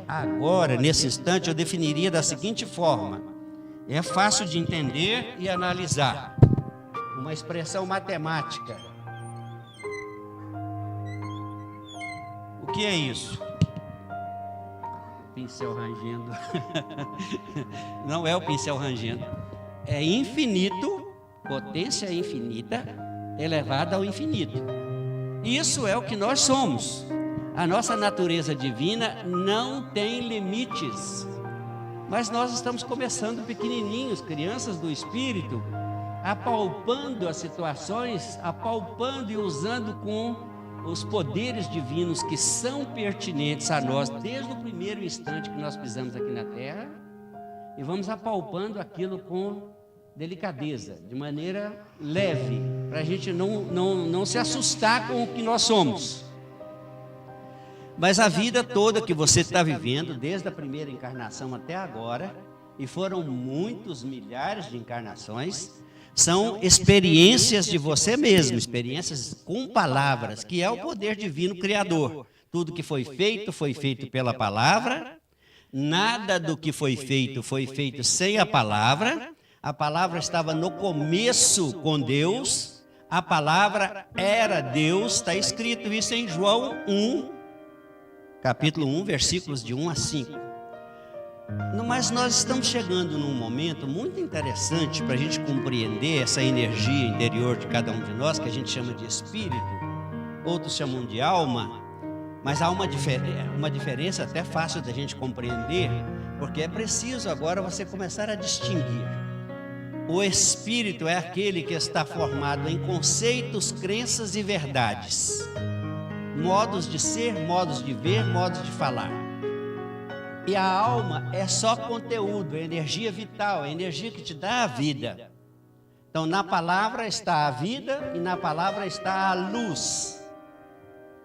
agora, nesse instante, eu definiria da seguinte forma: é fácil de entender e analisar. Uma expressão matemática. O que é isso? Pincel rangendo. Não é o pincel rangendo. É infinito, potência infinita, elevada ao infinito. Isso é o que nós somos. A nossa natureza divina não tem limites. Mas nós estamos começando pequenininhos, crianças do Espírito, apalpando as situações, apalpando e usando com os poderes divinos que são pertinentes a nós desde o primeiro instante que nós pisamos aqui na Terra, e vamos apalpando aquilo com delicadeza, de maneira leve, para a gente não se assustar com o que nós somos. Mas a vida toda que você está vivendo, desde a primeira encarnação até agora, e foram muitos milhares de encarnações, são experiências de você mesmo, experiências com palavras, que é o poder divino criador. Tudo que foi feito pela palavra, nada do que foi feito sem a palavra. A palavra estava no começo com Deus, a palavra era Deus, está escrito isso em João 1, capítulo 1, versículos de 1 a 5. Mas nós estamos chegando num momento muito interessante para a gente compreender essa energia interior de cada um de nós, que a gente chama de espírito, outros chamam de alma, mas há uma diferença até fácil da gente compreender, porque é preciso agora você começar a distinguir. O espírito é aquele que está formado em conceitos, crenças e verdades, modos de ser, modos de ver, modos de falar. E a alma é só conteúdo, é energia vital, é energia que te dá a vida. Então, na palavra está a vida e na palavra está a luz.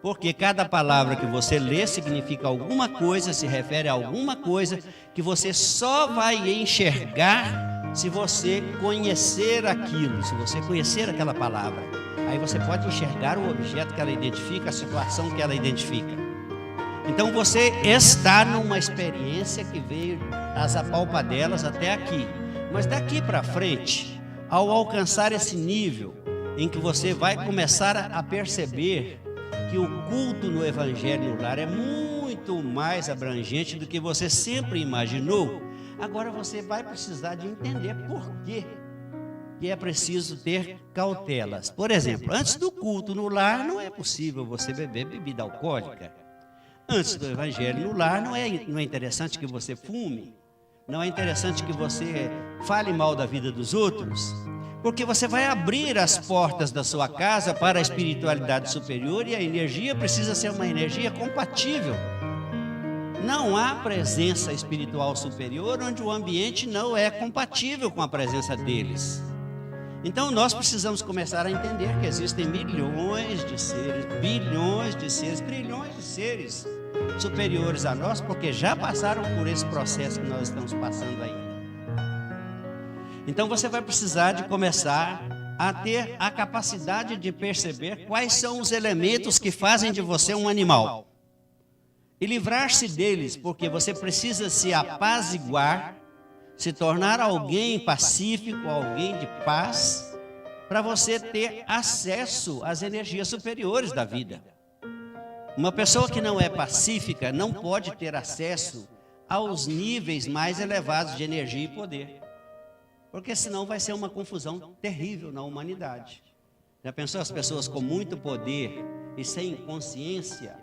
Porque cada palavra que você lê significa alguma coisa, se refere a alguma coisa que você só vai enxergar se você conhecer aquilo, se você conhecer aquela palavra. Aí você pode enxergar o objeto que ela identifica, a situação que ela identifica. Então você está numa experiência que veio as apalpadelas até aqui. Mas daqui para frente, ao alcançar esse nível em que você vai começar a perceber que o culto no Evangelho no Lar é muito mais abrangente do que você sempre imaginou, agora você vai precisar de entender por quê que é preciso ter cautelas. Por exemplo, antes do culto no lar não é possível você beber bebida alcoólica. Antes do Evangelho no Lar, não é interessante que você fume, não é interessante que você fale mal da vida dos outros, porque você vai abrir as portas da sua casa para a espiritualidade superior e a energia precisa ser uma energia compatível. Não há presença espiritual superior onde o ambiente não é compatível com a presença deles. Então nós precisamos começar a entender que existem milhões de seres, bilhões de seres, trilhões de seres superiores a nós, porque já passaram por esse processo que nós estamos passando ainda. Então você vai precisar de começar a ter a capacidade de perceber quais são os elementos que fazem de você um animal e livrar-se deles, porque você precisa se apaziguar, se tornar alguém pacífico, alguém de paz, para você ter acesso às energias superiores da vida. Uma pessoa que não é pacífica não pode ter acesso aos níveis mais elevados de energia e poder, porque senão vai ser uma confusão terrível na humanidade. Já pensou as pessoas com muito poder e sem consciência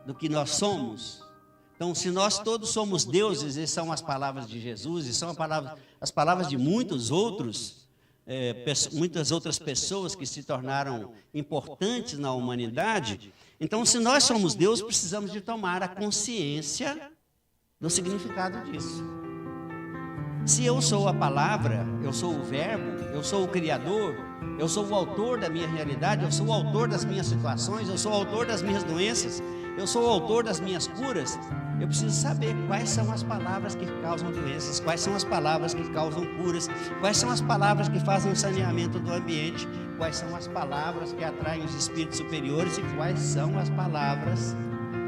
do que nós somos? Então, se nós todos somos deuses, e são as palavras de Jesus, e são as palavras de muitas outras pessoas que se tornaram importantes na humanidade, então, se nós somos Deus, precisamos de tomar a consciência do significado disso. Se eu sou a palavra, eu sou o verbo, eu sou o criador, eu sou o autor da minha realidade, eu sou o autor das minhas situações, eu sou o autor das minhas doenças, eu sou o autor das minhas curas, eu preciso saber quais são as palavras que causam doenças, quais são as palavras que causam curas, quais são as palavras que fazem o saneamento do ambiente, quais são as palavras que atraem os espíritos superiores e quais são as palavras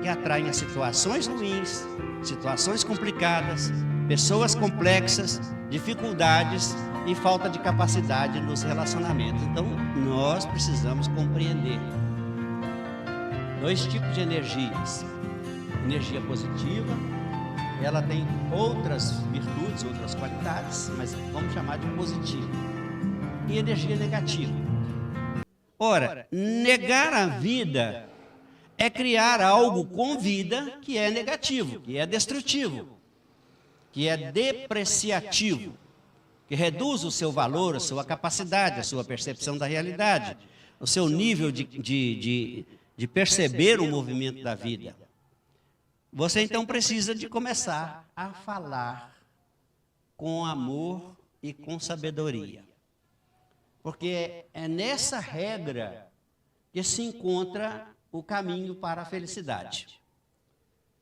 que atraem a situações ruins, situações complicadas, pessoas complexas, dificuldades e falta de capacidade nos relacionamentos. Então, nós precisamos compreender 2 tipos de energias. Energia positiva, ela tem outras virtudes, outras qualidades, mas vamos chamar de positiva. E energia negativa. Ora, negar a vida é criar algo com vida que é negativo, que é destrutivo, que é depreciativo, que reduz o seu valor, a sua capacidade, a sua percepção da realidade, o seu nível de perceber o movimento da vida. Você então precisa de começar a falar com amor e com sabedoria. Porque é nessa regra que se encontra o caminho para a felicidade.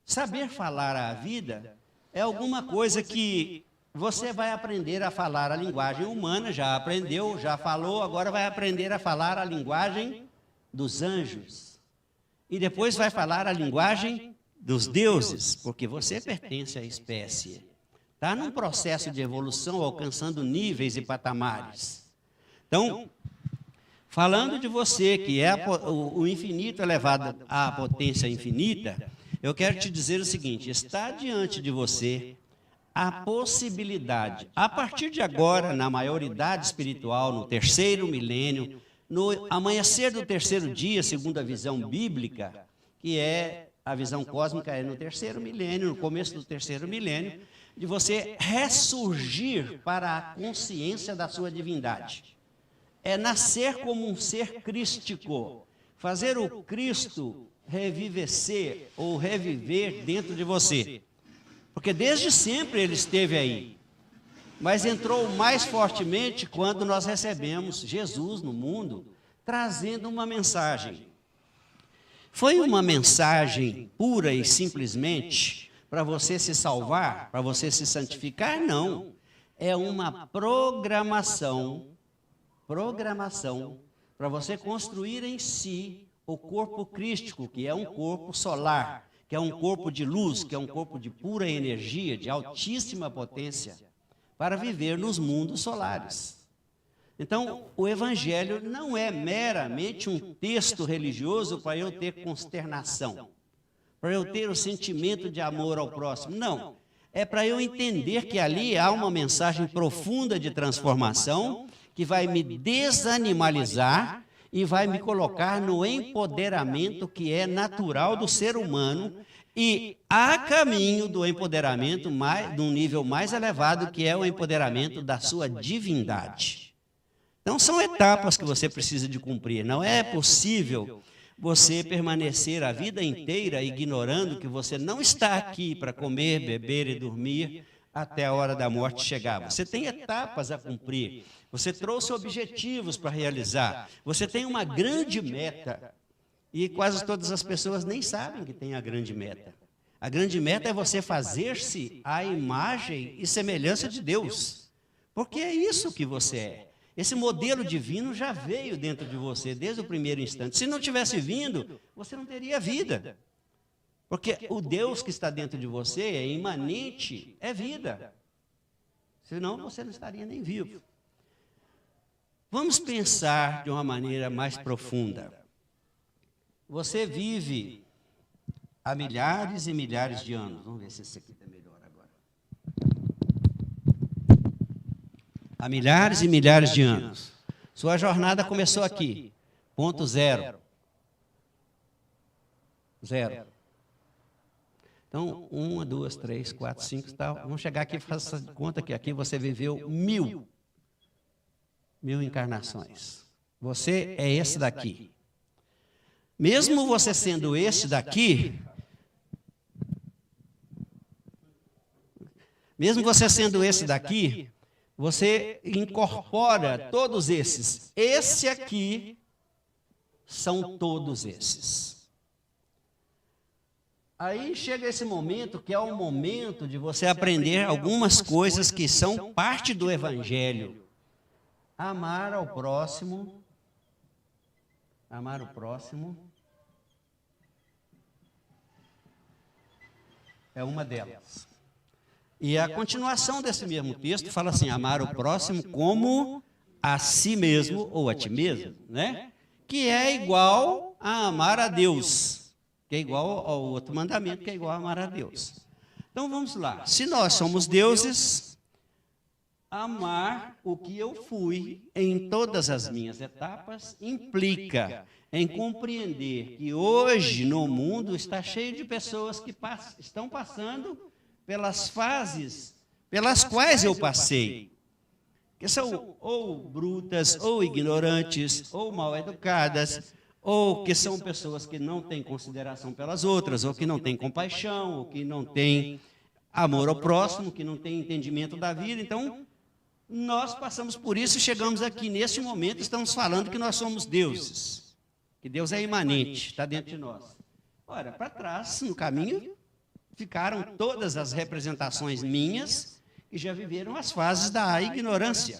Saber falar a vida é alguma coisa que você vai aprender a falar a linguagem humana, já aprendeu, já falou, agora vai aprender a falar a linguagem dos anjos. E depois vai falar a linguagem dos deuses, porque você pertence à espécie. Está num processo de evolução, alcançando níveis e patamares. Então, falando de você, que é o infinito elevado à potência infinita, eu quero te dizer o seguinte: está diante de você a possibilidade, a partir de agora, na maioridade espiritual, no 3º milênio, no amanhecer do 3º dia, segundo a visão bíblica, que é a visão cósmica, é no 3º milênio, no começo do 3º milênio, de você ressurgir para a consciência da sua divindade. É nascer como um ser crístico, fazer o Cristo revivecer ou reviver dentro de você. Porque desde sempre ele esteve aí, mas entrou mais fortemente quando nós recebemos Jesus no mundo, trazendo uma mensagem. Foi uma mensagem pura e simplesmente para você se salvar, para você se santificar? Não. É uma programação para você construir em si o corpo crístico, que é um corpo solar, que é um corpo de luz, que é um corpo de pura energia, de altíssima potência, para viver nos mundos solares. Então, o Evangelho não é meramente um texto religioso para eu ter consternação, para eu ter o sentimento de amor ao próximo. Não, é para eu entender que ali há uma mensagem profunda de transformação que vai me desanimalizar e vai me colocar no empoderamento que é natural do ser humano e a caminho do empoderamento de um nível mais elevado, que é o empoderamento da sua divindade. Então, são etapas que você precisa de cumprir. Não é possível você permanecer a vida inteira ignorando que você não está aqui para comer, beber e dormir até a hora da morte chegar. Você tem etapas a cumprir. Você trouxe objetivos para realizar. Você tem uma grande meta. E quase todas as pessoas nem sabem que tem a grande meta. A grande meta é você fazer-se à imagem e semelhança de Deus. Porque é isso que você é. Esse modelo divino já veio dentro de você desde o primeiro instante. Se não tivesse vindo, você não teria vida. Porque o Deus que está dentro de você é imanente, é vida. Senão você não estaria nem vivo. Vamos pensar de uma maneira mais profunda. Você vive há milhares e milhares de anos. Vamos ver se esse aqui está melhor agora. Há milhares e milhares de anos. Sua jornada começou aqui. Ponto zero. Zero. Então, 1, 2, 3, 4, 5, tal. Vamos chegar aqui e faça conta que aqui você viveu 1000 encarnações. Você é esse daqui. Mesmo você sendo esse daqui, você incorpora todos esses. Esse aqui são todos esses. Aí chega esse momento que é o momento de você aprender algumas coisas que são parte do Evangelho. Amar ao próximo. Amar o próximo. é uma delas. E a continuação desse mesmo texto fala assim, amar o próximo como a si mesmo ou a ti mesmo, né? Que é igual a amar a Deus, que é igual ao outro mandamento, que é igual a amar a Deus. Então vamos lá, se nós somos deuses, amar o que eu fui em todas as minhas etapas implica em compreender que hoje no mundo está cheio de pessoas que estão passando pelas fases pelas quais eu passei, que são ou brutas, ou ignorantes, ou mal educadas, ou que são pessoas que não têm consideração pelas outras, ou que não têm compaixão, ou que não têm amor ao próximo, que não têm entendimento da vida. Então, nós passamos por isso e chegamos aqui nesse momento, estamos falando que nós somos deuses, que Deus é imanente, está dentro de nós. Ora, para trás, no caminho, ficaram todas as representações minhas que já viveram as fases da ignorância.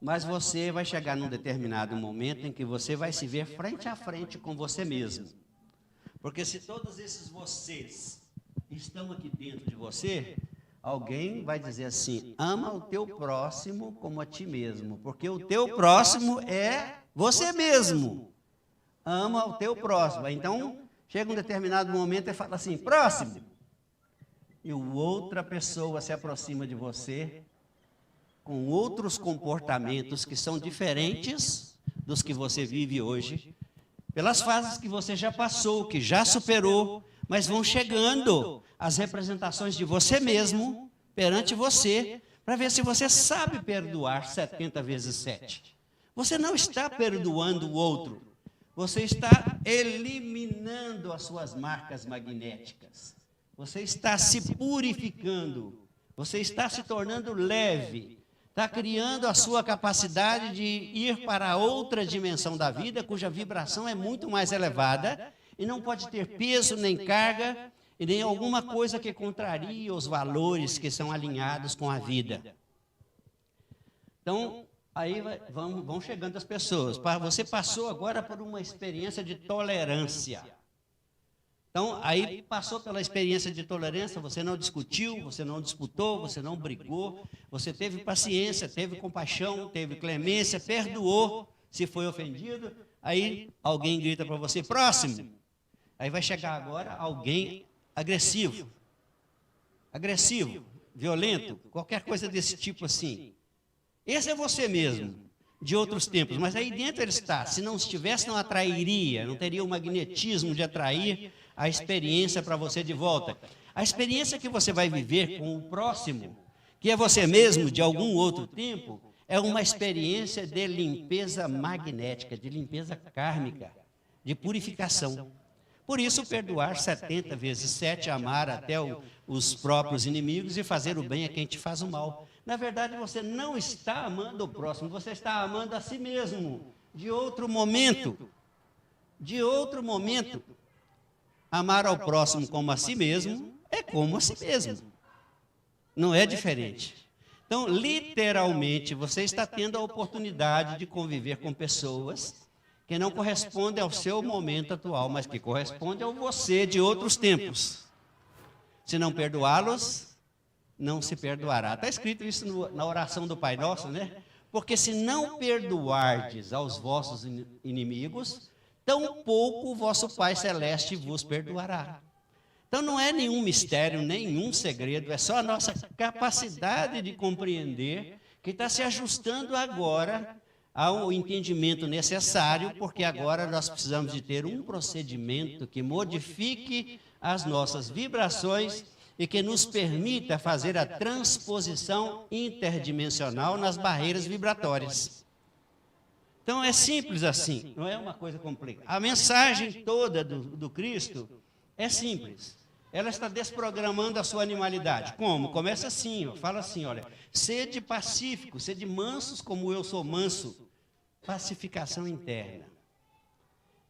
Mas você vai chegar num determinado momento em que você vai se ver frente a frente com você mesmo. Porque se todos esses vocês estão aqui dentro de você, alguém vai dizer assim, ama o teu próximo como a ti mesmo, porque o teu próximo é você mesmo. Ama o teu próximo. Então, chega um determinado momento e fala assim, próximo. E outra pessoa se aproxima de você com outros comportamentos que são diferentes dos que você vive hoje, pelas fases que você já passou, que já superou, mas vão chegando as representações de você mesmo perante você, para ver se você sabe perdoar 70 vezes 7. Você não está perdoando o outro, você está eliminando as suas marcas magnéticas, você está se purificando, você está se tornando leve, está criando a sua capacidade de ir para outra dimensão da vida, cuja vibração é muito mais elevada, e não pode ter peso, nem carga, e nem alguma coisa que contrarie os valores que são alinhados com a vida. Então, aí vão chegando as pessoas. Você passou agora por uma experiência de tolerância. Então, aí passou pela experiência de tolerância, você não discutiu, você não disputou, você não brigou, você teve paciência, teve compaixão, teve clemência, perdoou, se foi ofendido, aí alguém grita para você, próximo. Aí vai chegar agora alguém agressivo, violento, qualquer coisa desse tipo assim. Esse é você mesmo, de outros tempos, mas aí dentro ele está. Se não estivesse, não atrairia, não teria o magnetismo de atrair a experiência para você de volta. A experiência que você vai viver com o próximo, que é você mesmo de algum outro tempo, é uma experiência de limpeza magnética, de limpeza kármica, de purificação. Por isso, perdoar 70 vezes 7, amar até os próprios inimigos e fazer o bem a quem te faz o mal. Na verdade, você não está amando o próximo, você está amando a si mesmo, de outro momento. De outro momento. Amar ao próximo como a si mesmo é como a si mesmo. Não é diferente. Então, literalmente, você está tendo a oportunidade de conviver com pessoas que não correspondem ao seu momento atual, mas que correspondem ao você de outros tempos. Se não perdoá-los, não se perdoará. Está escrito isso na oração do Pai Nosso, né? Porque se não perdoardes aos vossos inimigos, tampouco o vosso Pai Celeste vos perdoará. Então não é nenhum mistério, nenhum segredo, é só a nossa capacidade de compreender que está se ajustando agora ao entendimento necessário, porque agora nós precisamos de ter um procedimento que modifique as nossas vibrações e que nos permita fazer a transposição interdimensional nas barreiras vibratórias. Então é simples assim, não é uma coisa complicada. A mensagem toda do Cristo é simples. Ela está desprogramando a sua animalidade. Como? Começa assim, fala assim, olha, sede pacífico, sede mansos como eu sou manso. Pacificação interna.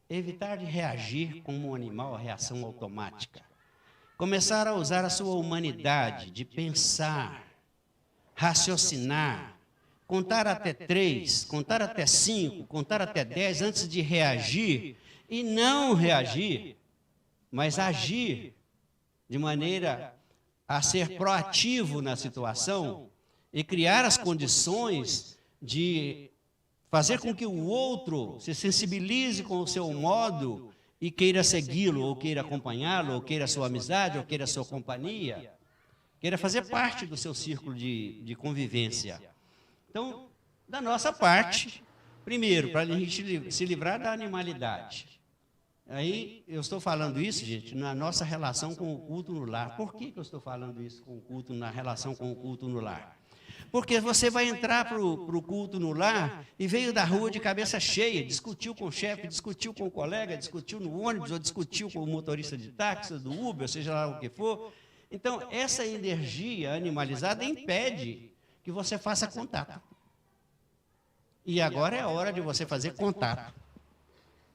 Evitar de reagir como um animal, a reação automática. Começar a usar a sua humanidade de pensar, raciocinar, contar até 3, contar até 5, contar até 10 antes de reagir e não reagir. mas agir de maneira a ser proativo na situação e criar as condições de fazer com que o outro se sensibilize com o seu modo e queira segui-lo, ou queira acompanhá-lo, ou queira a sua amizade, ou queira a sua companhia, queira fazer parte do seu círculo de convivência. Então, da nossa parte, primeiro, para a gente se livrar da animalidade. Aí, eu estou falando isso, gente, na nossa relação com o culto no lar. Por que eu estou falando isso com o culto, na relação com o culto no lar? Porque você vai entrar para o culto no lar e veio da rua de cabeça cheia, discutiu com o chefe, discutiu com o colega, discutiu no ônibus, ou discutiu com o motorista de táxi, do Uber, seja lá o que for. Então, essa energia animalizada impede que você faça contato. E agora é a hora de você fazer contato.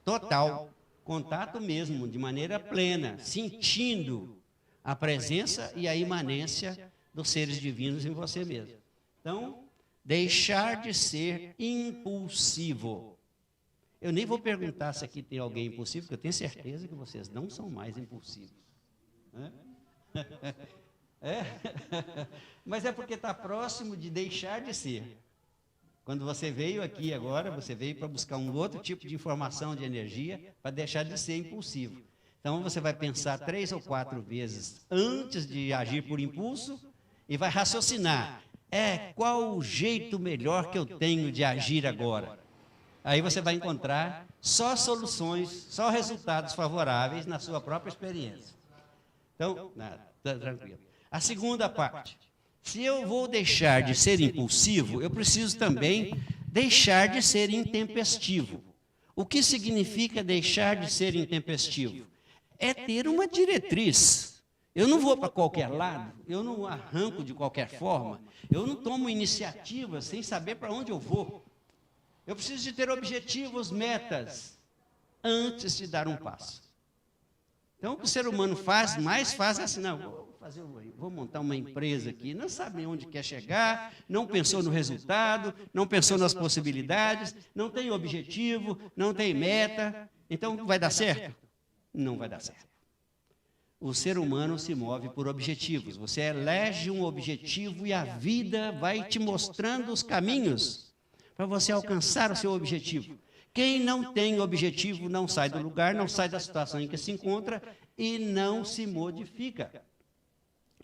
Total. Contato mesmo, de maneira plena, sentindo a presença e a imanência dos seres divinos em você mesmo. Então, deixar de ser impulsivo. Eu nem vou perguntar se aqui tem alguém impulsivo, porque eu tenho certeza que vocês não são mais impulsivos. É? Mas é porque está próximo de deixar de ser. Quando você veio aqui agora, você veio para buscar um outro tipo de informação, de energia, para deixar de ser impulsivo. Então, você vai pensar 3 ou 4 vezes antes de agir por impulso e vai raciocinar. Qual o jeito melhor que eu tenho de agir agora? Aí você vai encontrar só soluções, só resultados favoráveis na sua própria experiência. Então, tranquilo. A segunda parte. Se eu vou deixar de ser impulsivo, eu preciso também deixar de ser intempestivo. O que significa deixar de ser intempestivo? É ter uma diretriz. Eu não vou para qualquer lado, eu não arranco de qualquer forma, eu não tomo iniciativa sem saber para onde eu vou. Eu preciso de ter objetivos, metas, antes de dar um passo. Então, o que o ser humano faz assim, não, vou montar uma empresa aqui, não sabe onde quer chegar, não pensou no resultado, não pensou nas possibilidades, não tem objetivo, não tem meta, então vai dar certo? Não vai dar certo. O ser humano se move por objetivos, você elege um objetivo e a vida vai te mostrando os caminhos para você alcançar o seu objetivo. Quem não tem objetivo não sai do lugar, não sai da situação em que se encontra e não se modifica.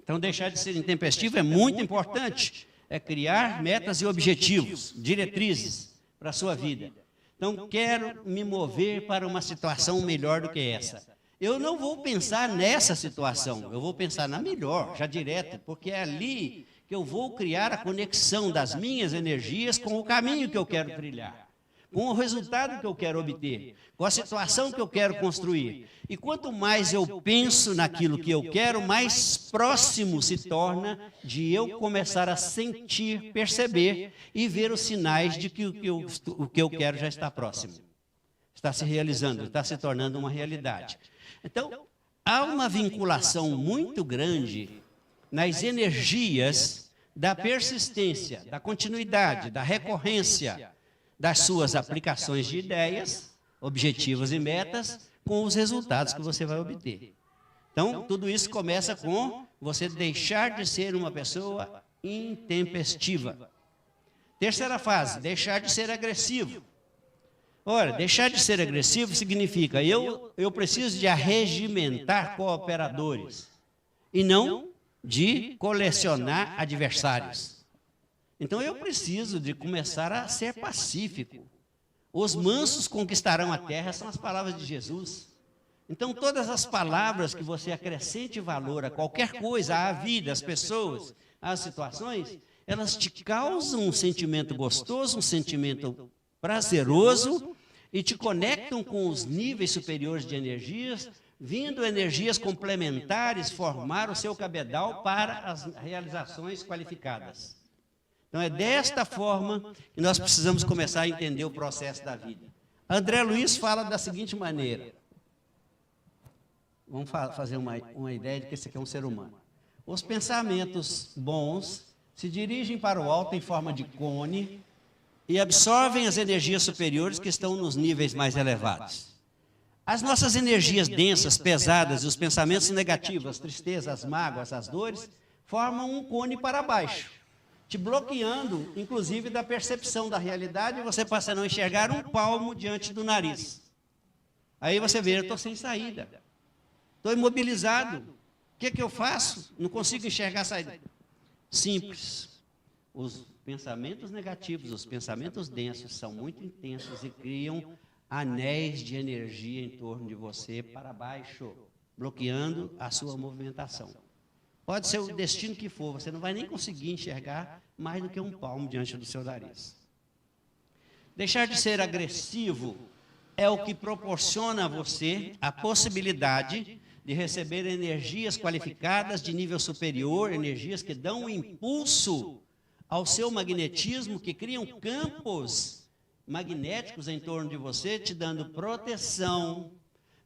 Então, deixar de ser intempestivo é muito importante. É criar metas e objetivos, diretrizes para a sua vida. Então, quero me mover para uma situação melhor do que essa. Eu não vou pensar nessa situação, eu vou pensar na melhor, já direto, porque é ali que eu vou criar a conexão das minhas energias com o caminho que eu quero trilhar, com o resultado que eu quero obter, com a situação que eu quero construir. E quanto mais eu penso naquilo que eu quero, mais próximo se torna de eu começar a sentir, perceber e ver os sinais de que o que eu quero já está próximo. Está se realizando, está se tornando uma realidade. Então, há uma vinculação muito grande nas energias da persistência, da continuidade, da recorrência das suas aplicações de ideias, objetivos e metas, com os resultados que você vai obter. Então, tudo isso começa com você deixar de ser uma pessoa intempestiva. Terceira fase, deixar de ser agressivo. Ora, deixar de ser agressivo significa eu preciso de arregimentar cooperadores e não de colecionar adversários. Então, eu preciso de começar a ser pacífico. Os mansos conquistarão a terra, são as palavras de Jesus. Então, todas as palavras que você acrescente valor a qualquer coisa, à vida, às pessoas, às situações, elas te causam um sentimento gostoso, um sentimento prazeroso e te conectam com os níveis superiores de energias, vindo energias complementares formar o seu cabedal para as realizações qualificadas. Então, é desta forma que nós precisamos começar a entender o processo da vida. André Luiz fala da seguinte maneira. Vamos fazer uma ideia de que esse aqui é um ser humano. Os pensamentos bons se dirigem para o alto em forma de cone e absorvem as energias superiores que estão nos níveis mais elevados. As nossas energias densas, pesadas, e os pensamentos negativos, as tristezas, as mágoas, as dores, formam um cone para baixo, te bloqueando, inclusive, da percepção da realidade, e você passa a não enxergar um palmo diante do nariz. Aí você vê, eu estou sem saída, estou imobilizado, o que eu faço? Não consigo enxergar a saída. Simples. Os pensamentos negativos, os pensamentos densos são muito intensos e criam anéis de energia em torno de você para baixo, bloqueando a sua movimentação. Pode ser o destino que for, você não vai nem conseguir enxergar mais do que um palmo diante do seu nariz. Deixar de ser agressivo é o que proporciona a você a possibilidade de receber energias qualificadas de nível superior, energias que dão um impulso ao seu magnetismo, que criam campos magnéticos em torno de você, te dando proteção,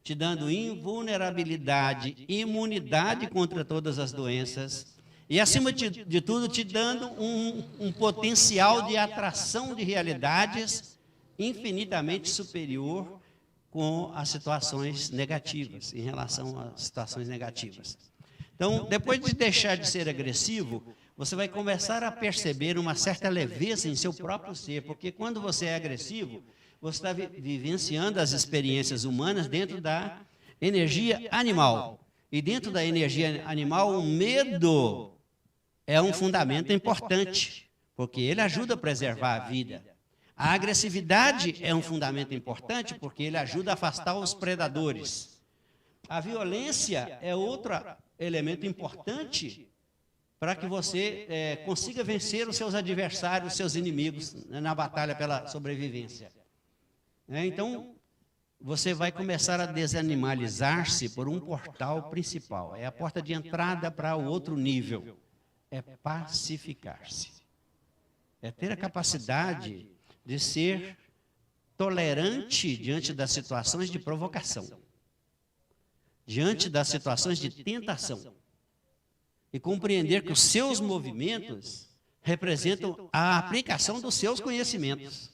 te dando invulnerabilidade, imunidade contra todas as doenças e, acima de tudo, te dando um potencial de atração de realidades infinitamente superior com as situações negativas, em relação às situações negativas. Então, depois de deixar de ser agressivo, você vai começar a perceber uma certa leveza em seu próprio ser, porque quando você é agressivo, você está vivenciando as experiências humanas dentro da energia animal. E dentro da energia animal, o medo é um fundamento importante, porque ele ajuda a preservar a vida. A agressividade é um fundamento importante, porque ele ajuda a afastar os predadores. A violência é outro elemento importante para que você consiga vencer os seus adversários, os seus inimigos, na batalha pela sobrevivência. Então, você vai começar a desanimalizar-se por um portal principal. É a porta de entrada para o outro nível. É pacificar-se. É ter a capacidade de ser tolerante diante das situações de provocação, diante das situações de tentação. E compreender que os seus movimentos representam a aplicação dos seus conhecimentos.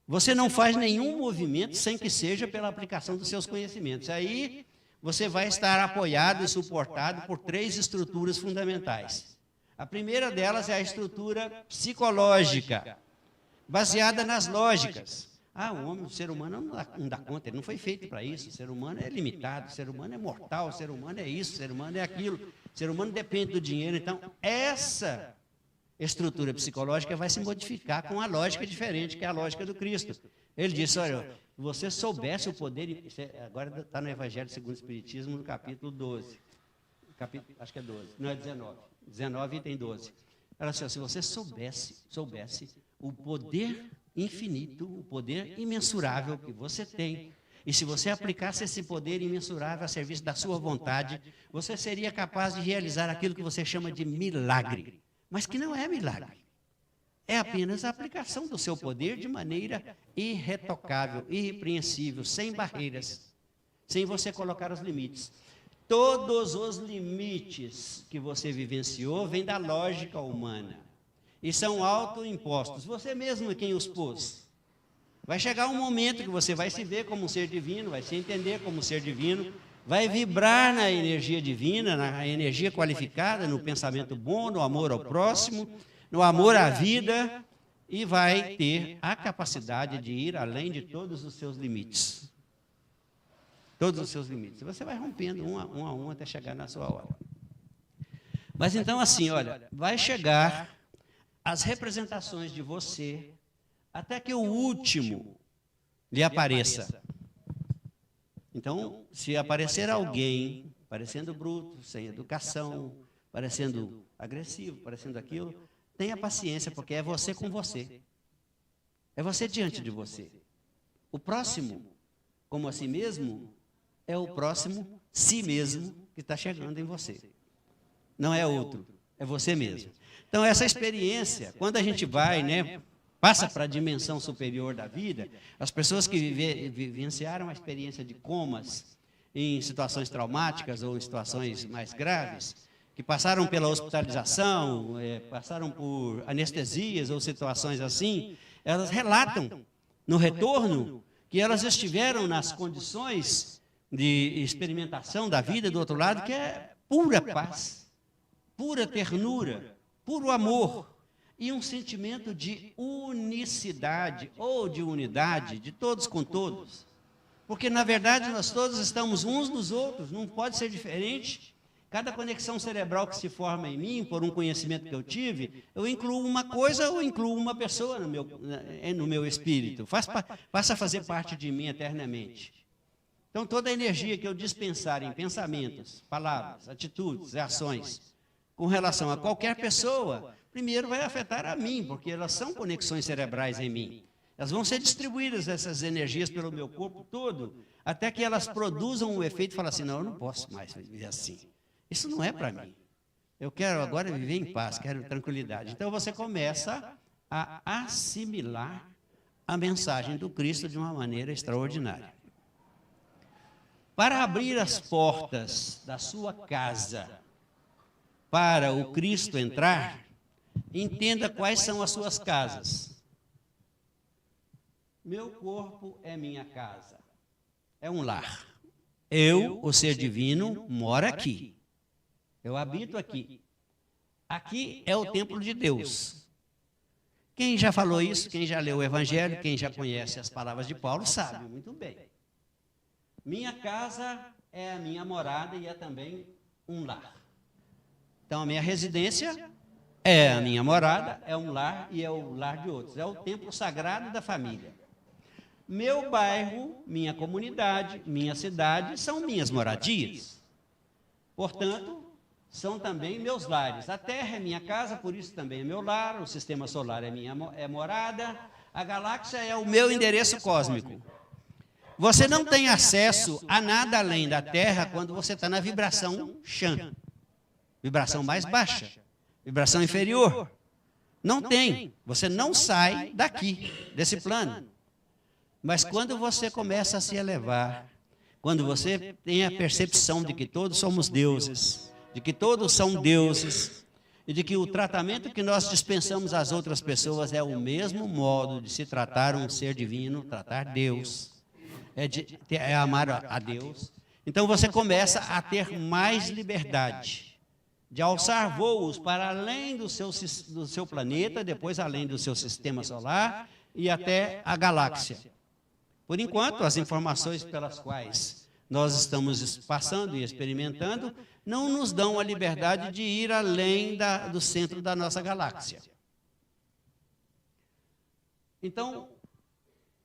Você não faz nenhum movimento sem que seja pela aplicação dos seus conhecimentos. Aí você vai estar apoiado e suportado por 3 estruturas fundamentais. A primeira delas é a estrutura psicológica, baseada nas lógicas. O ser humano não dá conta, ele não foi feito para isso, o ser humano é limitado, o ser humano é mortal, o ser humano é isso, o ser humano é aquilo, o ser humano depende do dinheiro. Então, essa estrutura psicológica vai se modificar com a lógica diferente, que é a lógica do Cristo. Ele disse, olha, se você soubesse o poder, agora está no Evangelho segundo o Espiritismo, no capítulo 12, acho que é 12, não é 19, 19 e tem 12. Ela disse, se você soubesse o poder infinito, o poder imensurável que você tem, e se você aplicasse esse poder imensurável a serviço da sua vontade, você seria capaz de realizar aquilo que você chama de milagre, mas que não é milagre. É apenas a aplicação do seu poder de maneira irretocável, irrepreensível, sem barreiras, sem você colocar os limites. Todos os limites que você vivenciou vêm da lógica humana e são autoimpostos. Você mesmo é quem os pôs. Vai chegar um momento que você vai se ver como um ser divino, vai se entender como um ser divino, vai vibrar na energia divina, na energia qualificada, no pensamento bom, no amor ao próximo, no amor à vida, e vai ter a capacidade de ir além de todos os seus limites. Todos os seus limites. Você vai rompendo um a um até chegar na sua hora. Mas então assim, olha, vai chegar as representações de você até que o último lhe apareça. Então, se aparecer alguém parecendo bruto, sem educação, parecendo agressivo, parecendo aquilo, tenha paciência, porque é você com você. É você diante de você. O próximo, como a si mesmo, é o próximo si mesmo que está chegando em você. Não é outro, é você mesmo. Então, essa experiência, quando a gente vai, passa para a dimensão superior da vida, as pessoas que vivenciaram a experiência de comas em situações traumáticas ou em situações mais graves, que passaram pela hospitalização, passaram por anestesias ou situações assim, elas relatam no retorno que elas estiveram nas condições de experimentação da vida do outro lado, que é pura paz, pura ternura, puro amor e um sentimento de unicidade ou de unidade, de todos com todos. Porque, na verdade, nós todos estamos uns nos outros, não pode ser diferente. Cada conexão cerebral que se forma em mim, por um conhecimento que eu tive, eu incluo uma coisa ou incluo uma pessoa no meu espírito. Passa a fazer parte de mim eternamente. Então, toda a energia que eu dispensar em pensamentos, palavras, atitudes e ações, com relação a qualquer pessoa, primeiro vai afetar a mim, porque elas são conexões cerebrais em mim. Elas vão ser distribuídas, essas energias, pelo meu corpo todo, até que elas produzam um efeito e falam assim, não, eu não posso mais viver assim. Isso não é para mim. Eu quero agora viver em paz, quero tranquilidade. Então você começa a assimilar a mensagem do Cristo de uma maneira extraordinária. Para abrir as portas da sua casa para o Cristo entrar, entenda quais são as suas casas. Meu corpo é minha casa, é um lar. Eu, o ser divino, moro aqui. Eu habito aqui. Aqui é o templo de Deus. Quem já falou isso, quem já leu o Evangelho, quem já conhece as palavras de Paulo, sabe muito bem. Minha casa é a minha morada e é também um lar. Então, a minha residência é a minha morada, é um lar e é o lar de outros. É o templo sagrado da família. Meu bairro, minha comunidade, minha cidade são minhas moradias. Portanto, são também meus lares. A Terra é minha casa, por isso também é meu lar. O sistema solar é minha morada. A galáxia é o meu endereço cósmico. Você não tem acesso a nada além da Terra quando você está na vibração Shan. Vibração mais baixa. Vibração inferior. Não tem. Você não sai daqui, desse plano. Mas quando você começa a se elevar, quando você tem a percepção de que todos somos deuses, de que todos são deuses, e de que o tratamento que nós dispensamos às outras pessoas é o mesmo modo de se tratar um ser divino, tratar Deus, é amar a Deus. Então você começa a ter mais liberdade de alçar voos para além do seu planeta, depois além do seu sistema solar e até a galáxia. Por enquanto, as informações pelas quais nós estamos passando e experimentando não nos dão a liberdade de ir além do centro da nossa galáxia. Então,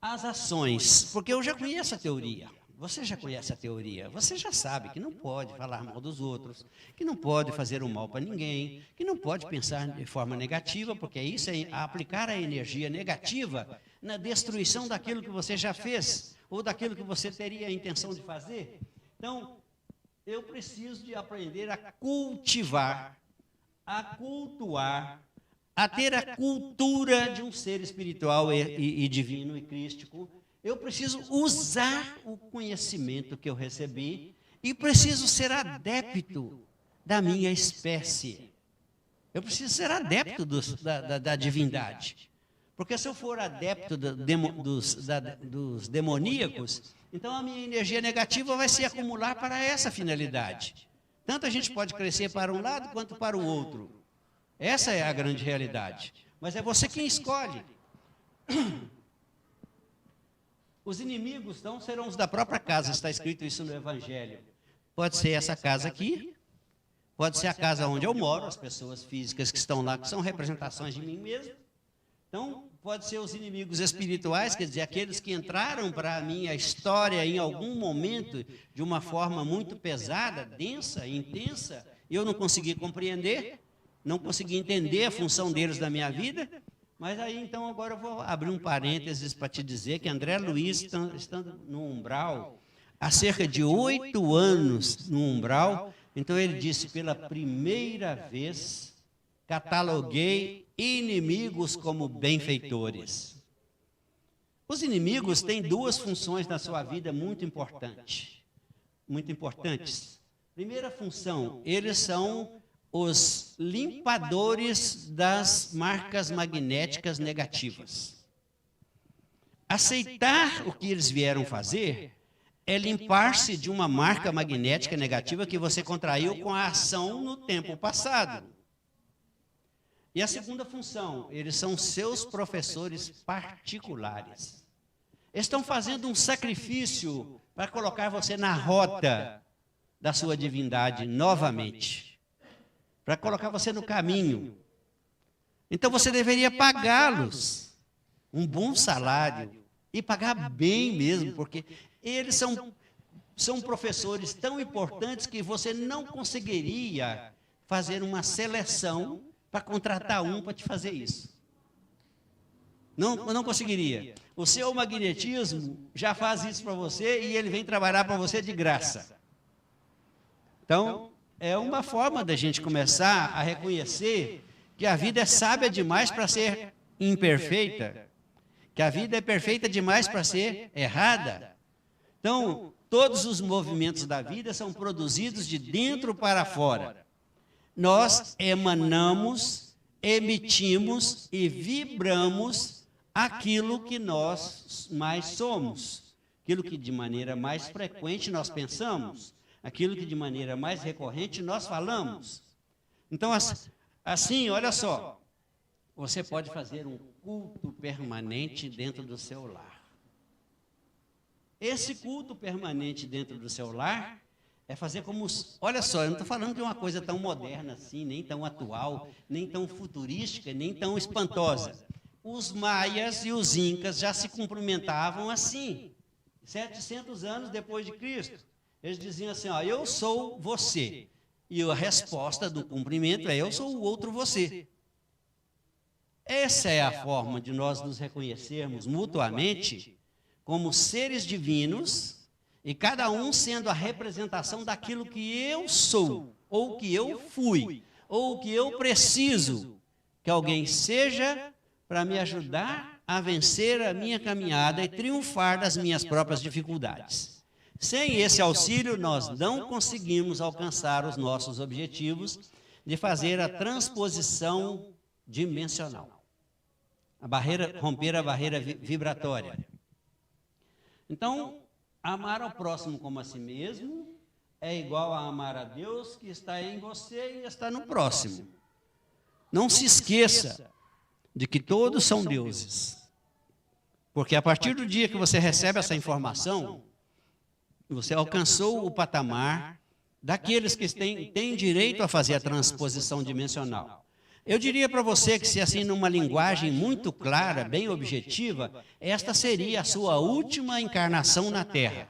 as ações, porque eu já conheço a teoria, você já conhece a teoria, você já sabe que não pode falar mal dos outros, que não pode fazer o mal para ninguém, que não pode pensar de forma negativa, porque isso é aplicar a energia negativa na destruição daquilo que você já fez, ou daquilo que você teria a intenção de fazer. Então, eu preciso de aprender a cultivar, a cultuar, a ter a cultura de um ser espiritual e divino e crístico. Eu preciso usar o conhecimento que eu recebi e preciso ser adepto da minha espécie. Eu preciso ser adepto da divindade. Porque se eu for adepto dos demoníacos, então a minha energia negativa vai se acumular para essa finalidade. Tanto a gente pode crescer para um lado quanto para o outro. Essa é a grande realidade. Mas é você quem escolhe. Os inimigos, então, serão os da própria casa, está escrito isso no Evangelho. Pode ser essa casa aqui, pode ser a casa onde eu moro, as pessoas físicas que estão lá, que são representações de mim mesmo. Então, pode ser os inimigos espirituais, quer dizer, aqueles que entraram para a minha história em algum momento de uma forma muito pesada, densa, intensa, e eu não consegui compreender, não consegui entender a função deles na minha vida. Mas aí, então, agora eu vou abrir um parênteses para te dizer que André Luiz, estando no umbral, há cerca de 8 anos no umbral, então ele disse, pela primeira vez, cataloguei inimigos como benfeitores. Os inimigos têm duas funções na sua vida muito importantes. Primeira função, eles são os limpadores das marcas magnéticas negativas. Aceitar o que eles vieram fazer é limpar-se de uma marca magnética negativa que você contraiu com a ação no tempo passado. E a segunda função, eles são seus professores particulares. Eles estão fazendo um sacrifício para colocar você na rota da sua divindade novamente, para colocar você no caminho. Então você deveria pagá-los um bom salário, e pagar bem mesmo, porque eles são professores tão importantes que você não conseguiria fazer uma seleção para contratar um para te fazer isso. Não conseguiria. O seu magnetismo já faz isso para você e ele vem trabalhar para você de graça. Então, é uma forma da gente começar a reconhecer que a vida é sábia demais para ser imperfeita, que a vida é perfeita demais para ser errada. Então, todos os movimentos da vida são produzidos de dentro para fora. Nós emanamos, emitimos e vibramos aquilo que nós mais somos, aquilo que de maneira mais frequente nós pensamos, aquilo que de maneira mais recorrente nós falamos. Então, assim, olha só, você pode fazer um culto permanente dentro do seu lar. Esse culto permanente dentro do seu lar é fazer como... Olha só, eu não estou falando de uma coisa tão moderna assim, nem tão atual, nem tão futurística, nem tão espantosa. Os maias e os incas já se cumprimentavam assim, 700 anos depois de Cristo. Eles diziam assim, ó, eu sou você. E a resposta do cumprimento é, eu sou o outro você. Essa é a forma de nós nos reconhecermos mutuamente como seres divinos e cada um sendo a representação daquilo que eu sou, ou que eu fui, ou que eu preciso que alguém seja para me ajudar a vencer a minha caminhada e triunfar das minhas próprias dificuldades. Sem esse auxílio, nós não conseguimos alcançar os nossos objetivos de fazer a transposição dimensional. Romper a barreira vibratória. Então, amar ao próximo como a si mesmo é igual a amar a Deus que está em você e está no próximo. Não se esqueça de que todos são deuses. Porque a partir do dia que você recebe essa informação, você alcançou o patamar daqueles que têm direito a fazer a transposição dimensional. Eu diria para você que, se assim, numa linguagem muito clara, bem objetiva, esta seria a sua última encarnação na Terra.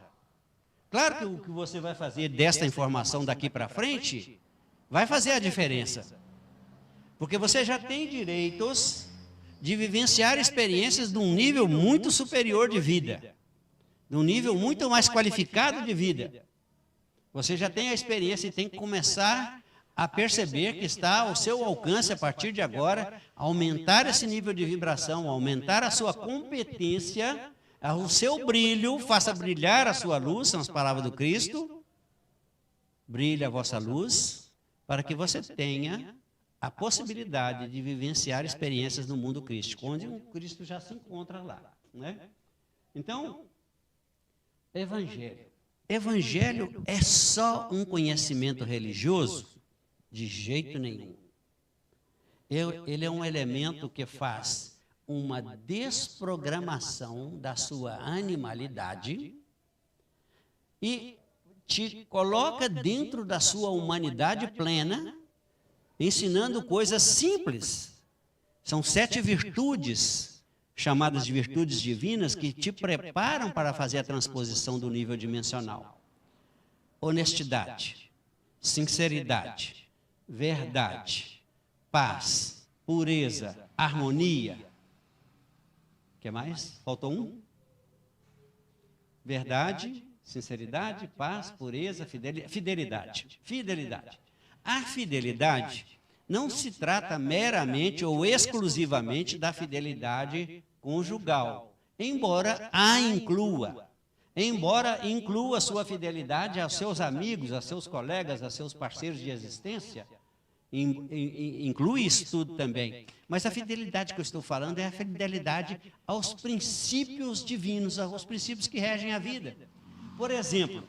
Claro que o que você vai fazer desta informação daqui para frente vai fazer a diferença. Porque você já tem direitos de vivenciar experiências de um nível muito superior de vida, de um nível muito mais qualificado de vida. Você já tem a experiência e tem que começar a perceber que está ao seu alcance, a partir de agora, aumentar esse nível de vibração, aumentar a sua competência, o seu brilho, faça brilhar a sua luz, são as palavras do Cristo, brilha a vossa luz, para que você tenha a possibilidade de vivenciar experiências no mundo crístico, onde o Cristo já se encontra lá, né? Então, Evangelho. Evangelho é só um conhecimento religioso? De jeito nenhum. Ele é um elemento que faz uma desprogramação da sua animalidade e te coloca dentro da sua humanidade plena, ensinando coisas simples. São 7 virtudes, chamadas de virtudes divinas, que te preparam para fazer a transposição do nível dimensional. Honestidade, sinceridade, verdade, paz, pureza, harmonia. O que mais? Faltou um? Verdade, sinceridade, paz, pureza, fidelidade. Fidelidade. A fidelidade não se trata meramente ou exclusivamente da fidelidade conjugal, embora a inclua. Embora inclua sua fidelidade aos seus amigos, a seus colegas, a seus parceiros de existência, inclui isso tudo também. Mas a fidelidade que eu estou falando é a fidelidade aos princípios divinos, aos princípios que regem a vida. Por exemplo,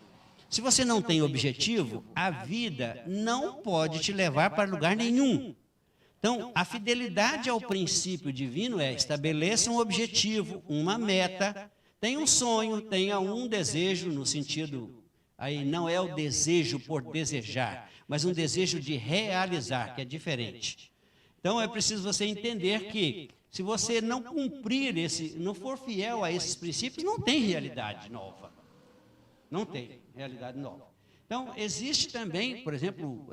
se você não tem objetivo, a vida não pode te levar para lugar nenhum. Então, a fidelidade ao princípio divino é: estabeleça um objetivo, uma meta, tenha um sonho, tenha um desejo, no sentido, aí não é o desejo por desejar, mas um desejo de realizar, que é diferente. Então, é preciso você entender que, se você não cumprir não for fiel a esses princípios, não tem realidade nova. Não tem realidade nova. Então, existe também, por exemplo,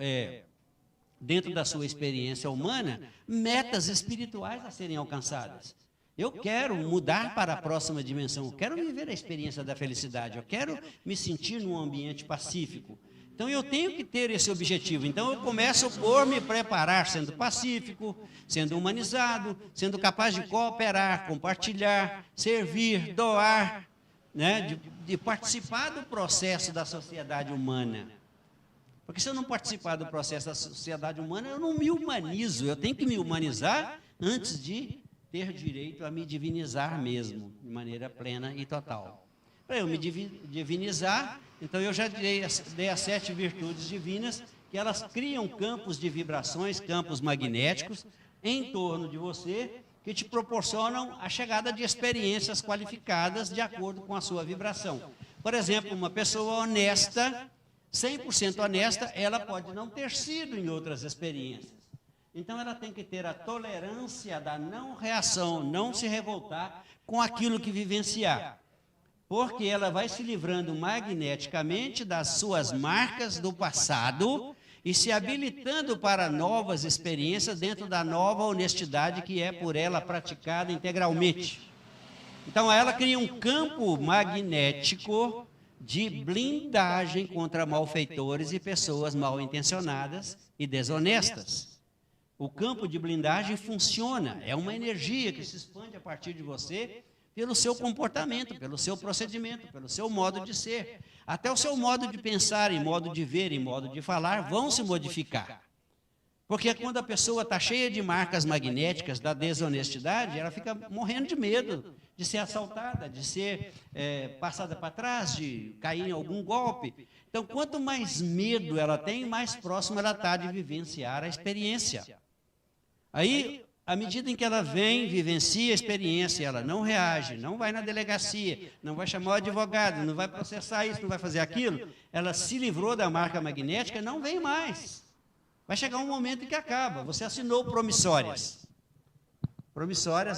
dentro da sua experiência humana, metas espirituais a serem alcançadas. Eu quero mudar para a próxima dimensão, eu quero viver a experiência da felicidade, eu quero me sentir num ambiente pacífico. Então, eu tenho que ter esse objetivo. Então, eu começo por me preparar sendo pacífico, sendo humanizado, sendo capaz de cooperar, compartilhar, servir, doar, né, de participar do processo da sociedade humana. Porque se eu não participar do processo da sociedade humana, eu não me humanizo. Eu tenho que me humanizar antes de ter direito a me divinizar mesmo, de maneira plena e total. Para eu me divinizar, então eu já dei as 7 virtudes divinas, que elas criam campos de vibrações, campos magnéticos, em torno de você, que te proporcionam a chegada de experiências qualificadas de acordo com a sua vibração. Por exemplo, uma pessoa honesta, 100% honesta, ela pode não ter sido em outras experiências. Então, ela tem que ter a tolerância da não reação, não se revoltar com aquilo que vivenciar. Porque ela vai se livrando magneticamente das suas marcas do passado e se habilitando para novas experiências dentro da nova honestidade que é por ela praticada integralmente. Então, ela cria um campo magnético de blindagem contra malfeitores e pessoas mal intencionadas e desonestas. O campo de blindagem funciona, é uma energia que se expande a partir de você pelo seu comportamento, pelo seu procedimento, pelo seu modo de ser. Até o seu modo de pensar, em modo de ver, em modo de falar, vão se modificar. Porque quando a pessoa está cheia de marcas magnéticas da desonestidade, ela fica morrendo de medo de ser assaltada, de ser passada para trás, de cair em algum golpe. Então, quanto mais medo ela tem, mais próximo ela está de vivenciar a experiência. Aí, à medida em que ela vem, vivencia a experiência, ela não reage, não vai na delegacia, não vai chamar o advogado, não vai processar isso, não vai fazer aquilo, ela se livrou da marca magnética, não vem mais. Vai chegar um momento em que acaba. Você assinou promissórias.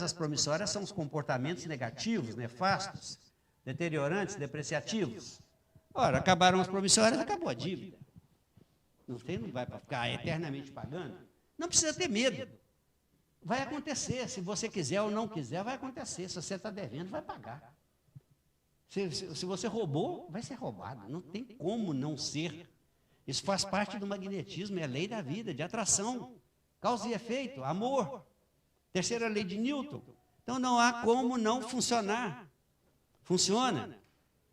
As promissórias são os comportamentos negativos, nefastos, deteriorantes, depreciativos. Ora, acabaram as promissórias, acabou a dívida. Não vai para ficar eternamente pagando. Não precisa ter medo. Vai acontecer, se você quiser ou não quiser, vai acontecer. Se você está devendo, vai pagar. Se você roubou, vai ser roubado. Não tem como não ser. Isso faz parte do magnetismo, é a lei da vida, de atração. Causa e efeito, amor. Terceira lei de Newton. Então não há como não funcionar. Funciona.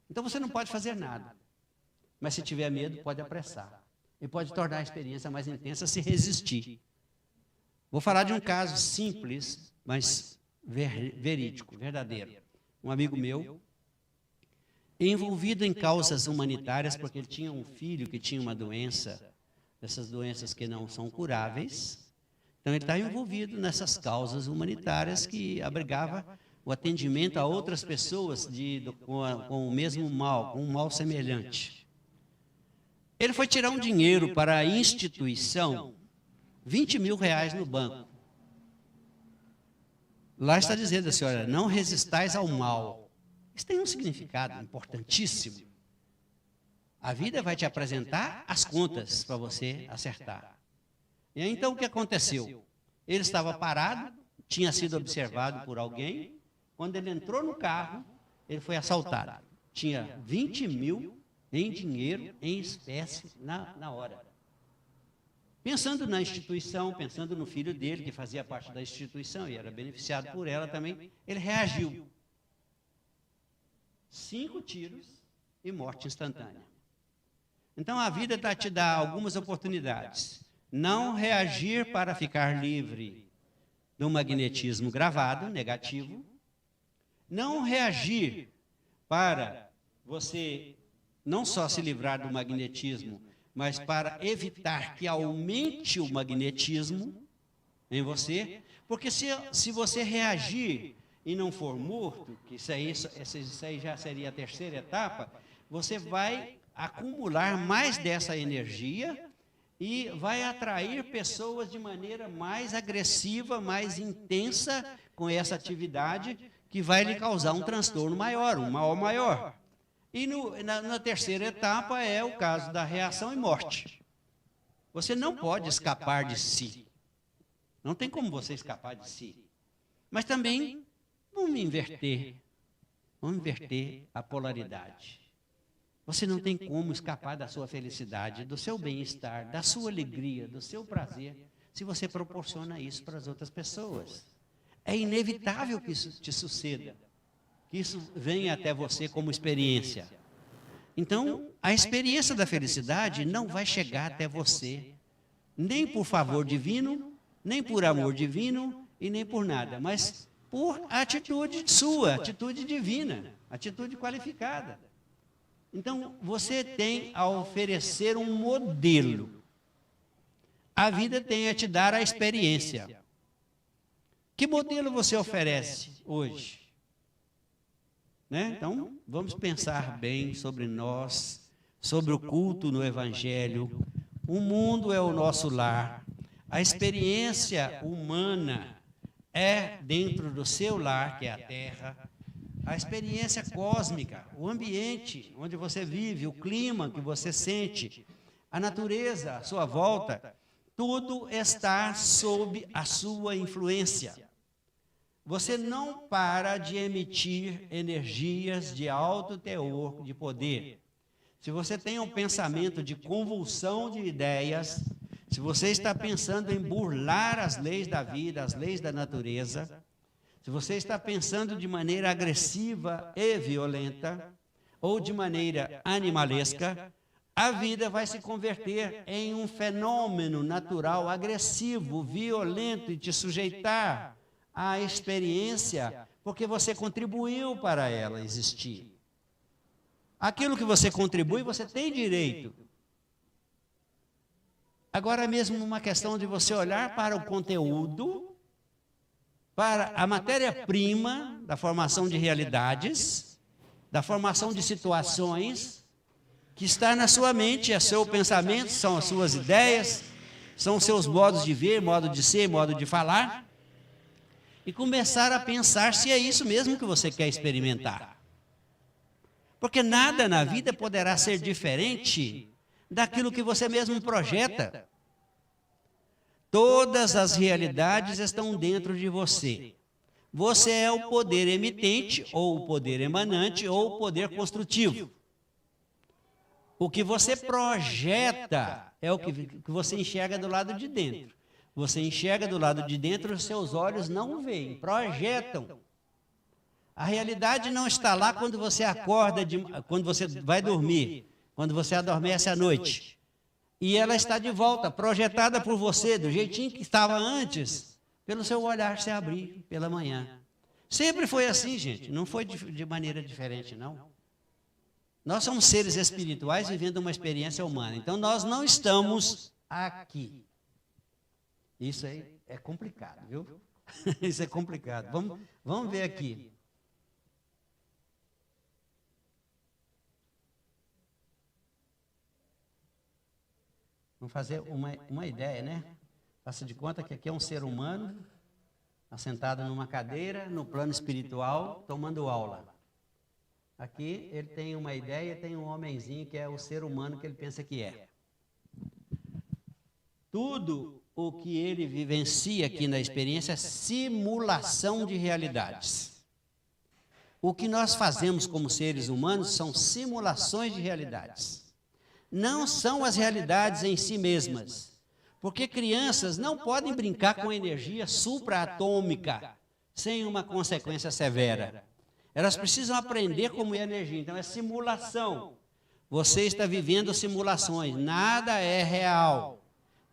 Então você não pode fazer nada. Mas se tiver medo, pode apressar. E pode tornar a experiência mais intensa se resistir. Vou falar de um caso simples, mas verídico, verdadeiro. Um amigo meu, envolvido em causas humanitárias, porque ele tinha um filho que tinha uma doença, dessas doenças que não são curáveis. Então, ele está envolvido nessas causas humanitárias que abrigava o atendimento a outras pessoas com o mesmo mal, com um mal semelhante. Ele foi tirar um dinheiro para a instituição, 20 mil reais no banco. Lá está dizendo assim, olha, não resistais ao mal. Isso tem um significado importantíssimo. A vida vai te apresentar as contas para você acertar. E aí, então, o que aconteceu? Ele estava parado, tinha sido observado por alguém. Quando ele entrou no carro, ele foi assaltado. Tinha 20 mil em dinheiro, em espécie, na hora. Pensando na instituição, pensando no filho dele, que fazia parte da instituição e era beneficiado por ela também, ele reagiu. 5 tiros e morte instantânea. Então, a vida te dá algumas oportunidades não reagir para ficar livre do magnetismo gravado, negativo, não reagir para você não só se livrar do magnetismo, mas para evitar que aumente o magnetismo em você, porque se você reagir e não for morto, que isso aí já seria a terceira etapa, você vai acumular mais dessa energia e vai atrair pessoas de maneira mais agressiva, mais intensa com essa atividade, que vai lhe causar um transtorno maior, um mal maior. E na terceira etapa é o caso da reação e morte. Você não pode escapar de si. Não tem como você escapar de si. Mas também vamos inverter a polaridade. Você não tem como escapar da sua felicidade, do seu bem-estar, da sua alegria, do seu prazer, se você proporciona isso para as outras pessoas. É inevitável que isso te suceda, que isso venha até você como experiência. Então, a experiência da felicidade não vai chegar até você, nem por favor divino, nem por amor divino e nem por nada, mas por atitude sua, atitude divina, atitude qualificada. Então, você tem a oferecer um modelo. A vida tem a te dar a experiência. Que modelo você oferece hoje? Né? Então, vamos pensar bem sobre nós, sobre o culto no Evangelho. O mundo é o nosso lar. A experiência humana é dentro do seu lar, que é a Terra. A experiência cósmica, o ambiente onde você vive, o clima que você sente, a natureza à sua volta, tudo está sob a sua influência. Você não para de emitir energias de alto teor de poder. Se você tem um pensamento de convulsão de ideias, se você está pensando em burlar as leis da vida, as leis da natureza, se você está pensando de maneira agressiva e violenta, ou de maneira animalesca, a vida vai se converter em um fenômeno natural, agressivo, violento, e te sujeitar à experiência, porque você contribuiu para ela existir. Aquilo que você contribui, você tem direito. Agora mesmo numa questão de você olhar para o conteúdo, para a matéria-prima da formação de realidades, da formação de situações, que está na sua mente, é seu pensamento, são as suas ideias, são os seus modos de ver, modo de ser, modo de falar, e começar a pensar se é isso mesmo que você quer experimentar. Porque nada na vida poderá ser diferente daquilo que você mesmo projeta. Todas as realidades estão dentro de você. Você é o poder emitente, ou o poder emanante, ou o poder construtivo. O que você projeta é o que você enxerga do lado de dentro. Você enxerga do lado de dentro, os seus olhos não veem, projetam. A realidade não está lá quando você acorda, quando você vai dormir, quando você adormece à noite. E ela está de volta, projetada por você, do jeitinho que estava antes, pelo seu olhar se abrir pela manhã. Sempre foi assim, gente, não foi de maneira diferente, não. Nós somos seres espirituais vivendo uma experiência humana, então nós não estamos aqui. Isso aí é complicado, viu? Isso é complicado. Vamos ver aqui. Vamos fazer uma ideia, né? Faça de conta que aqui é um ser humano, assentado numa cadeira, no plano espiritual, tomando aula. Aqui ele tem uma ideia, tem um homenzinho que é o ser humano que ele pensa que é. Tudo o que ele vivencia aqui na experiência é simulação de realidades. O que nós fazemos como seres humanos são simulações de realidades. Não são as realidades em si mesmas. Porque crianças não podem brincar com energia supraatômica sem uma consequência severa. Elas precisam aprender como é a energia. Então é simulação. Você está vivendo simulações. Nada é real.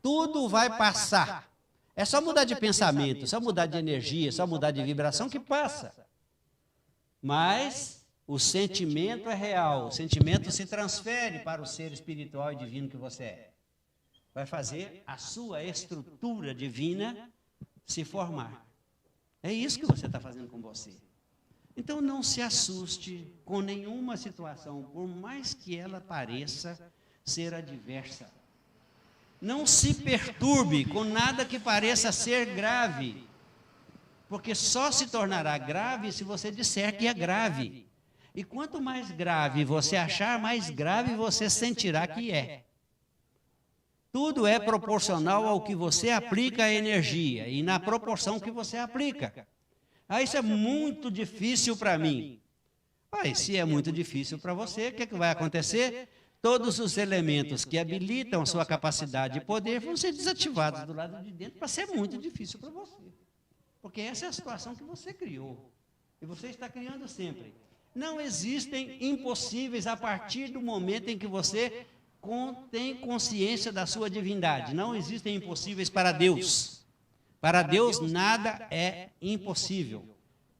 tudo vai passar. É só mudar de pensamento, só mudar de energia, só mudar de vibração que passa. Mas o sentimento é real, o sentimento se transfere para o ser espiritual e divino que você é. Vai fazer a sua estrutura divina se formar. É isso que você está fazendo com você. Então não se assuste com nenhuma situação, por mais que ela pareça ser adversa. Não se perturbe com nada que pareça ser grave, porque só se tornará grave se você disser que é grave. E quanto mais grave você achar, mais grave você sentirá que é. Tudo é proporcional ao que você aplica a energia e na proporção que você aplica. Ah, isso é muito difícil para mim. Se é muito difícil para você, o que vai acontecer? Todos os elementos que habilitam a sua capacidade de poder vão ser desativados do lado de dentro para ser muito difícil para você. Porque essa é a situação que você criou. E você está criando sempre. Não existem impossíveis a partir do momento em que você tem consciência da sua divindade. Não existem impossíveis para Deus. Para Deus nada é impossível.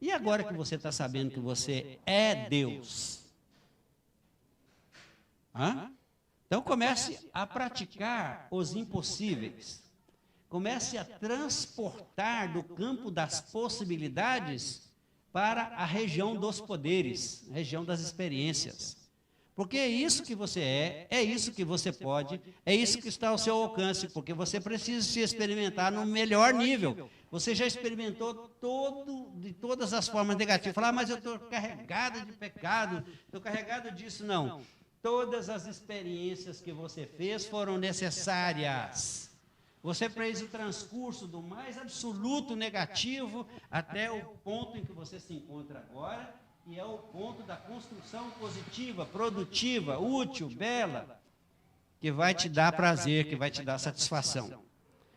E agora que você está sabendo que você é Deus? Então comece a praticar os impossíveis. Comece a transportar do campo das possibilidades para a região dos poderes, a região das experiências. Porque é isso que você é isso que você pode, é isso que está ao seu alcance, porque você precisa se experimentar no melhor nível. Você já experimentou de todas as formas negativas. Falar, mas eu estou carregado de pecado, estou carregado disso. Não. Todas as experiências que você fez foram necessárias. Você fez o transcurso do mais absoluto negativo até o ponto em que você se encontra agora, e é o ponto da construção positiva, produtiva, útil, bela, que vai te dar prazer, que vai te dar satisfação.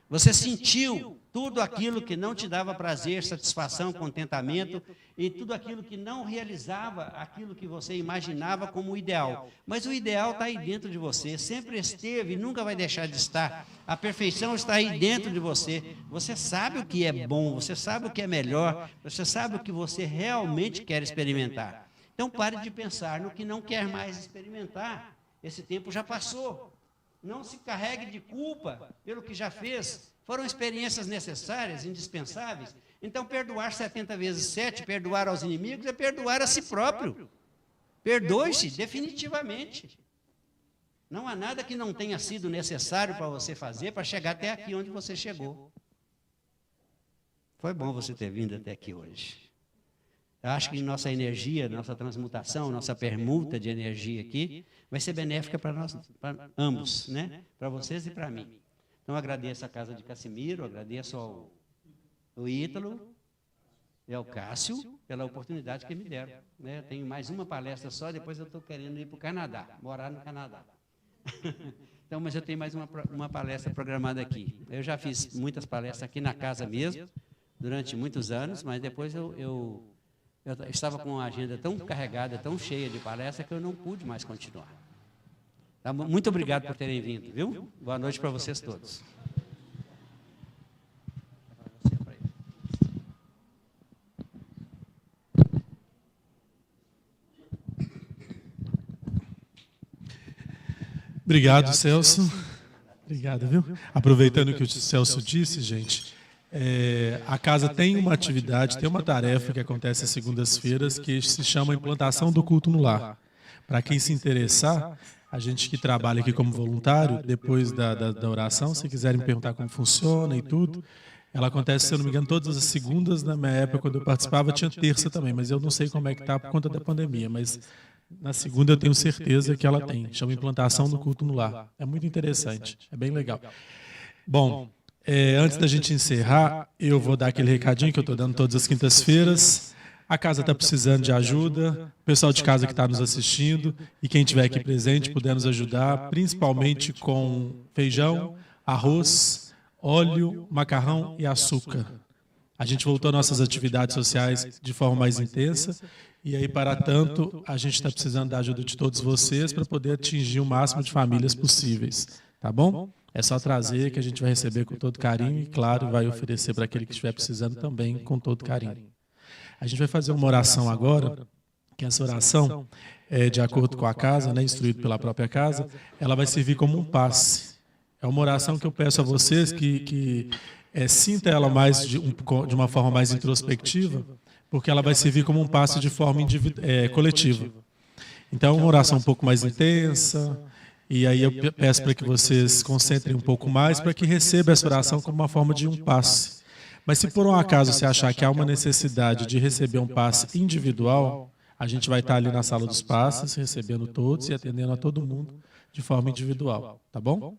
Você sentiu tudo aquilo que não te dava prazer, satisfação, contentamento, e tudo aquilo que não realizava aquilo que você imaginava como o ideal. Mas o ideal está aí dentro de você, sempre esteve e nunca vai deixar de estar. A perfeição está aí dentro de você. Você sabe o que é bom, você sabe o que é melhor, você sabe o que você realmente quer experimentar. Então pare de pensar no que não quer mais experimentar. Esse tempo já passou. Não se carregue de culpa pelo que já fez. Foram experiências necessárias, indispensáveis. Então, perdoar 70 vezes 7, perdoar aos inimigos, é perdoar a si próprio. Perdoe-se definitivamente. Não há nada que não tenha sido necessário para você fazer para chegar até aqui onde você chegou. Foi bom você ter vindo até aqui hoje. Eu acho que nossa energia, nossa transmutação, nossa permuta de energia aqui vai ser benéfica para nós, para ambos, né? Para vocês e para mim. Então, agradeço a Casa de Cassimiro, agradeço ao Ítalo e ao Cássio pela oportunidade que me deram. Né? Eu tenho mais uma palestra só, depois eu estou querendo ir para o Canadá, morar no Canadá. Então, mas eu tenho mais uma palestra programada aqui. Eu já fiz muitas palestras aqui na casa mesmo, durante muitos anos, mas depois eu estava com uma agenda tão carregada, tão cheia de palestra, que eu não pude mais continuar. Tá, muito obrigado por terem vindo, viu? Boa noite para vocês todos. Obrigado, Celso. Obrigado, viu? Aproveitando o que o Celso disse, gente, a casa tem uma atividade, tem uma tarefa que acontece às segundas-feiras, que se chama Implantação do Culto no Lar. Para quem se interessar, a gente que trabalha aqui como voluntário, depois da oração, se quiserem me perguntar como funciona e tudo, ela acontece, se eu não me engano, todas as segundas. Na minha época, quando eu participava, tinha terça também, mas eu não sei como é que está por conta da pandemia, mas na segunda eu tenho certeza que ela tem. Chama Implantação do Culto no Lar. É muito interessante, é bem legal. Bom, antes da gente encerrar, eu vou dar aquele recadinho que eu estou dando todas as quintas-feiras. A casa está precisando de ajuda, o pessoal de casa que está nos assistindo e quem estiver aqui presente puder nos ajudar, principalmente com feijão, arroz, óleo, macarrão e açúcar. A gente voltou às nossas atividades sociais de forma mais intensa e aí, para tanto, a gente está precisando da ajuda de todos vocês para poder atingir o máximo de famílias possíveis. Tá bom? É só trazer que a gente vai receber com todo carinho e, claro, vai oferecer para aquele que estiver precisando também com todo carinho. A gente vai fazer uma oração agora, que essa oração, de acordo com a casa, né, instruído pela própria casa, ela vai servir como um passe. É uma oração que eu peço a vocês que sinta ela mais de uma forma mais introspectiva, porque ela vai servir como um passe de forma coletiva. Então, é uma oração um pouco mais intensa, e aí eu peço para que vocês se concentrem um pouco mais, para que receba essa oração como uma forma de um passe. Mas se por um acaso você achar que há uma necessidade de receber um passe individual, a gente vai estar ali na sala dos passes, recebendo todos e atendendo a todo mundo de forma individual, tá bom?